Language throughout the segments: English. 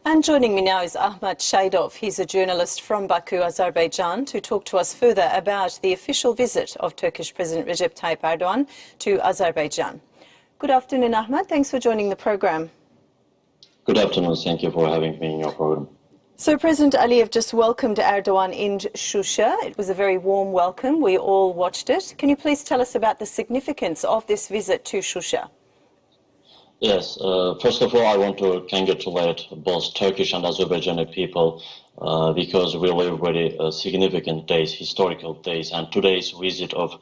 And joining me now is Ahmad Shahidov. He's a journalist from Baku, Azerbaijan, to talk to us further about the official visit of Turkish President Recep Tayyip Erdogan to Azerbaijan. Good afternoon, Ahmad. Thanks for joining the program. Good afternoon. Thank you for having me in your program. So President Aliyev just welcomed Erdogan in Shusha. It was a very warm welcome. We all watched it. Can you please tell us about the significance of this visit to Shusha? Yes, first of all, I want to congratulate both Turkish and Azerbaijani people because we live very significant days, historical days, and today's visit of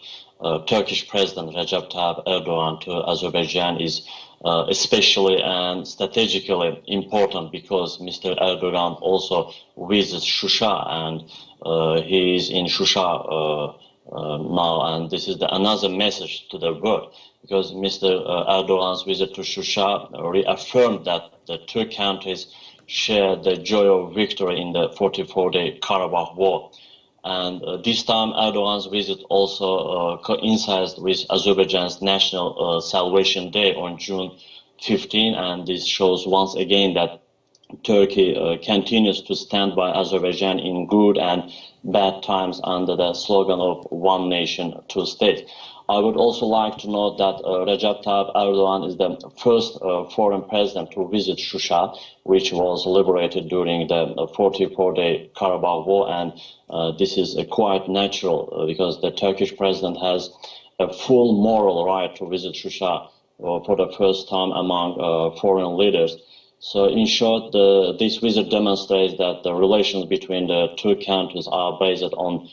Turkish President Recep Tayyip Erdogan to Azerbaijan is especially and strategically important because Mr. Erdogan also visits Shusha, and he is in Shusha now, and this is another message to the world, because Mr. Erdogan's visit to Shusha reaffirmed that the two countries share the joy of victory in the 44-day Karabakh War. And this time Erdogan's visit also coincides with Azerbaijan's National Salvation Day on June 15, and this shows once again that Turkey continues to stand by Azerbaijan in good and bad times under the slogan of one nation, two states. I would also like to note that Recep Tayyip Erdogan is the first foreign president to visit Shusha, which was liberated during the 44-day Karabakh War, and this is quite natural because the Turkish president has a full moral right to visit Shusha for the first time among foreign leaders. So in short, this visit demonstrates that the relations between the two countries are based on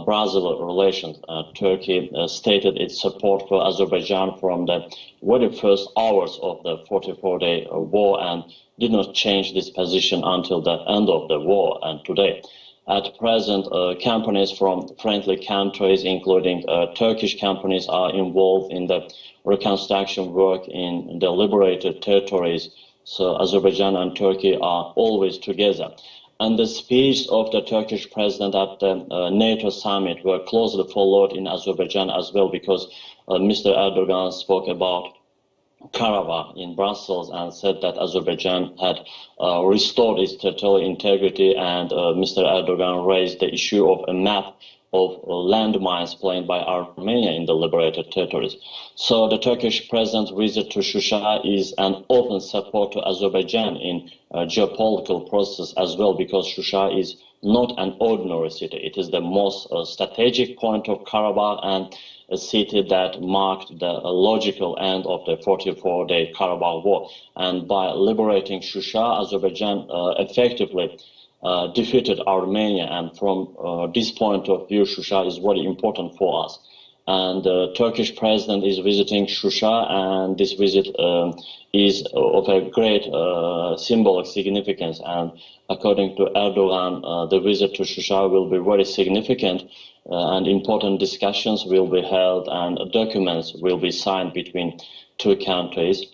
brotherly relations. Turkey stated its support for Azerbaijan from the very first hours of the 44-day war and did not change this position until the end of the war and today. At present, companies from friendly countries, including Turkish companies, are involved in the reconstruction work in the liberated territories. So Azerbaijan and Turkey are always together. And the speech of the Turkish president at the NATO summit were closely followed in Azerbaijan as well, because Mr. Erdogan spoke about Karabakh in Brussels and said that Azerbaijan had restored its territorial integrity, and Mr. Erdogan raised the issue of a map of landmines planted by Armenia in the liberated territories. So the Turkish president's visit to Shusha is an open support to Azerbaijan in geopolitical process as well, because Shusha is not an ordinary city. It is the most strategic point of Karabakh and a city that marked the logical end of the 44-day Karabakh War. And by liberating Shusha, Azerbaijan effectively defeated Armenia, and from this point of view, Shusha is very important for us. And the Turkish president is visiting Shusha, and this visit is of a great symbolic significance. And according to Erdogan, the visit to Shusha will be very significant, and important discussions will be held and documents will be signed between two countries.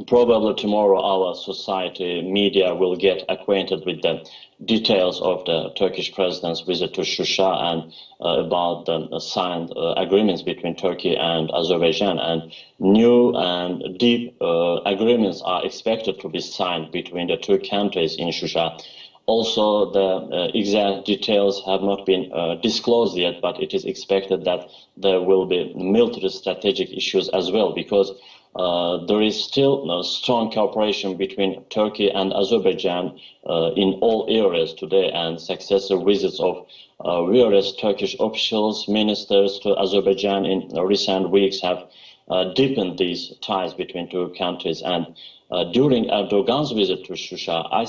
Probably tomorrow our society, media will get acquainted with the details of the Turkish president's visit to Shusha and about the signed agreements between Turkey and Azerbaijan. And new and deep agreements are expected to be signed between the two countries in Shusha. Also, the exact details have not been disclosed yet, but it is expected that there will be military strategic issues as well, because there is still strong cooperation between Turkey and Azerbaijan in all areas today, and successive visits of various Turkish officials, ministers to Azerbaijan in recent weeks have deepened these ties between two countries. And during Erdogan's visit to Shusha, I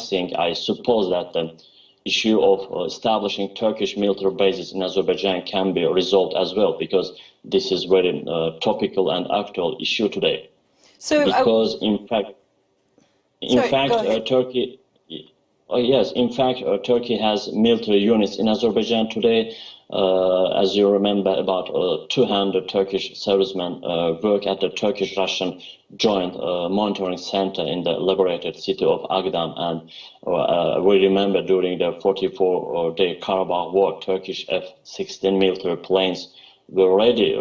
suppose that the issue of establishing Turkish military bases in Azerbaijan can be resolved as well, because this is very topical and actual issue today. So, because in fact, Turkey, Turkey has military units in Azerbaijan today. As you remember, about 200 Turkish servicemen work at the Turkish-Russian Joint Monitoring Center in the liberated city of Agdam. And we remember during the 44-day Karabakh War, Turkish F-16 military planes were ready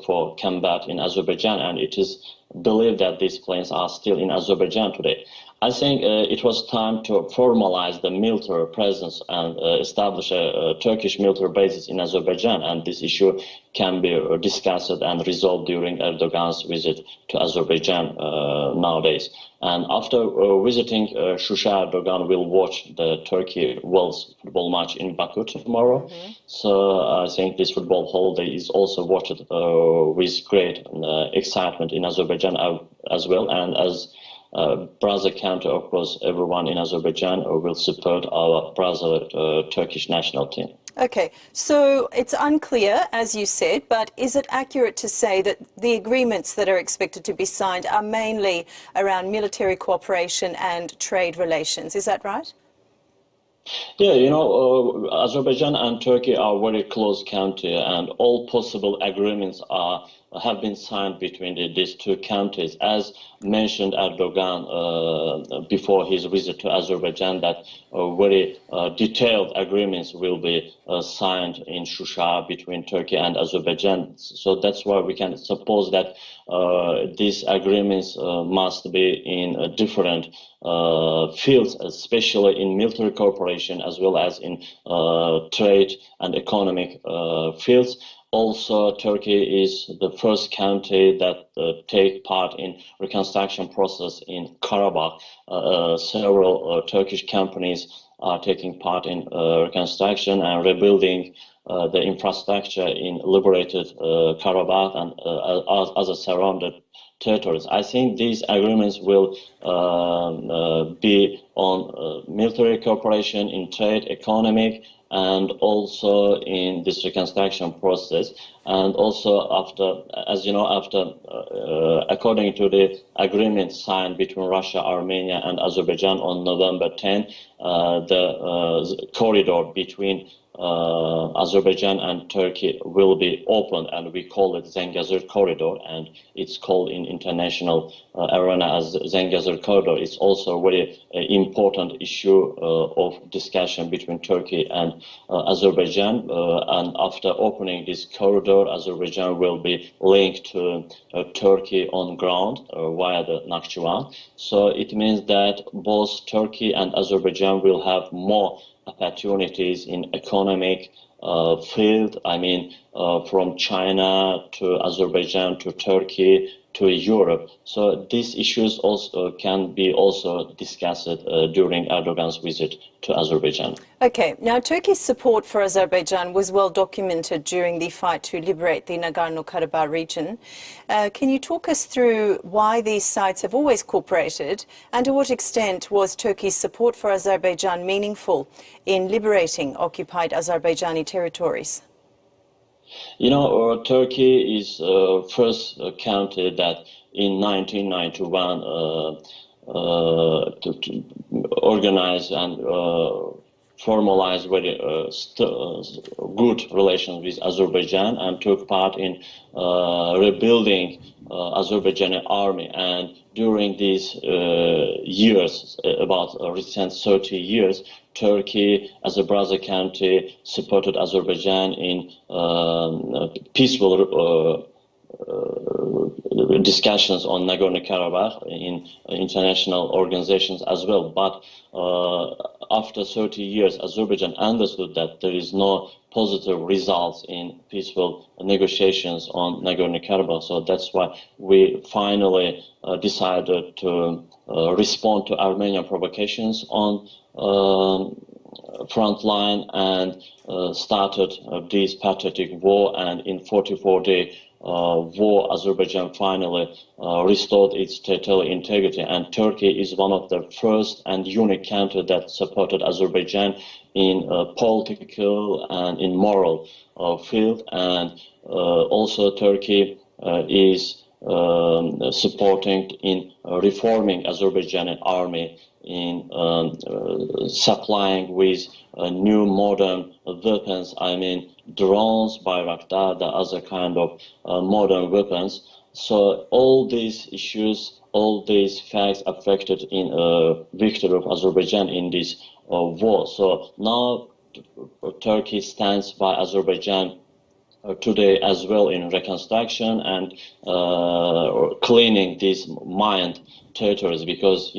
for combat in Azerbaijan, and it is believed that these planes are still in Azerbaijan today. I think it was time to formalize the military presence and establish a Turkish military basis in Azerbaijan, and this issue can be discussed and resolved during Erdogan's visit to Azerbaijan nowadays. And after visiting Shusha, Erdogan will watch the Turkey-Wales football match in Baku tomorrow. So I think this football holiday is also watched with great excitement in Azerbaijan as well. And as brother country, of course, everyone in Azerbaijan will support our brother Turkish national team. Okay, so it's unclear, as you said, but is it accurate to say that the agreements that are expected to be signed are mainly around military cooperation and trade relations? Is that right? Yeah, you know, Azerbaijan and Turkey are very close countries, and all possible agreements have been signed between these two countries. As mentioned Erdogan before his visit to Azerbaijan, that very detailed agreements will be signed in Shusha between Turkey and Azerbaijan. So that's why we can suppose that these agreements must be in different fields, especially in military cooperation as well as in trade and economic fields. Also, Turkey is the first country that take part in reconstruction process in Karabakh. Several Turkish companies are taking part in reconstruction and rebuilding the infrastructure in liberated Karabakh and other surrounded territories. I think these agreements will be on military cooperation, in trade, economic, and also in this reconstruction process. And also after, as you know, according to the agreement signed between Russia, Armenia, and Azerbaijan on November 10, the corridor between Azerbaijan and Turkey will be opened, and we call it Zengezur Corridor, and it's called in international arena as Zengezur Corridor. It's also a very important issue of discussion between Turkey and Azerbaijan, and after opening this corridor, Azerbaijan will be linked to Turkey on ground via the Nakhchivan. So it means that both Turkey and Azerbaijan will have more opportunities in economic field. I mean, from China to Azerbaijan to Turkey to Europe. So these issues also can be also discussed during Erdogan's visit to Azerbaijan. Okay, now Turkey's support for Azerbaijan was well documented during the fight to liberate the Nagorno-Karabakh region. Can you talk us through why these sides have always cooperated, and to what extent was Turkey's support for Azerbaijan meaningful in liberating occupied Azerbaijani territories? You know, Turkey is first country that in 1991 to organize and formalize very good relations with Azerbaijan and took part in rebuilding Azerbaijani army. And during these years, about recent 30 years, Turkey, as a brother country, supported Azerbaijan in peaceful discussions on Nagorno-Karabakh in international organizations as well. But after 30 years, Azerbaijan understood that there is no positive results in peaceful negotiations on Nagorno-Karabakh. So that's why we finally decided to respond to Armenian provocations on front line and started this patriotic war. And in 44-day war, Azerbaijan finally restored its territorial integrity, and Turkey is one of the first and unique countries that supported Azerbaijan in political and in moral field. And also Turkey is supporting in reforming Azerbaijani army, in supplying with new modern weapons, I mean drones, Bayraktar, the other kind of modern weapons. So all these issues, all these facts affected in victory of Azerbaijan in this war. So now Turkey stands by Azerbaijan today as well in reconstruction and cleaning these mined territories, because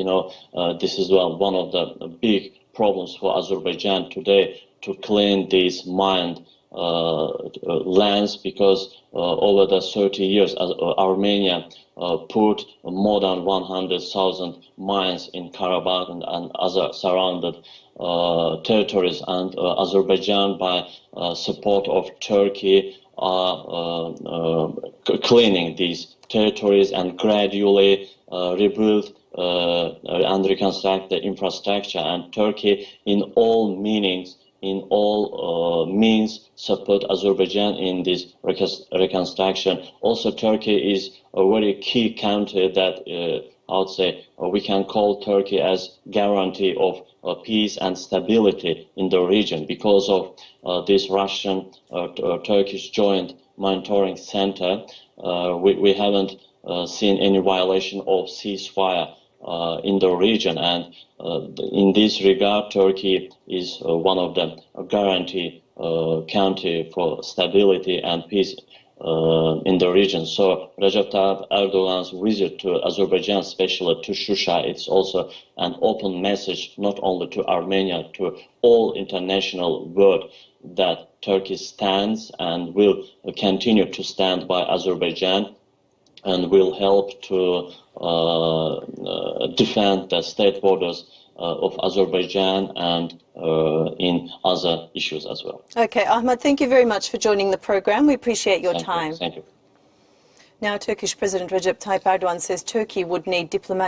this is one of the big problems for Azerbaijan today, to clean these mined lands, because over the 30 years Armenia put more than 100,000 mines in Karabakh and other surrounded territories, and Azerbaijan, by support of Turkey, are cleaning these territories and gradually rebuild and reconstruct the infrastructure. And Turkey, in all meanings, in all means, support Azerbaijan in this reconstruction. Also, Turkey is a very key country that I would say we can call Turkey as guarantee of peace and stability in the region, because of this Russian-Turkish joint monitoring center. We haven't seen any violation of ceasefire in the region, and in this regard, Turkey is one of the guarantee country for stability and peace in the region. So Recep Tayyip Erdogan's visit to Azerbaijan, especially to Shusha, it's also an open message not only to Armenia, to all international world, that Turkey stands and will continue to stand by Azerbaijan, and will help to defend the state borders of Azerbaijan and in other issues as well. Okay, Ahmad, thank you very much for joining the program. We appreciate your time. Thank you. Now, Turkish President Recep Tayyip Erdogan says Turkey would need diplomatic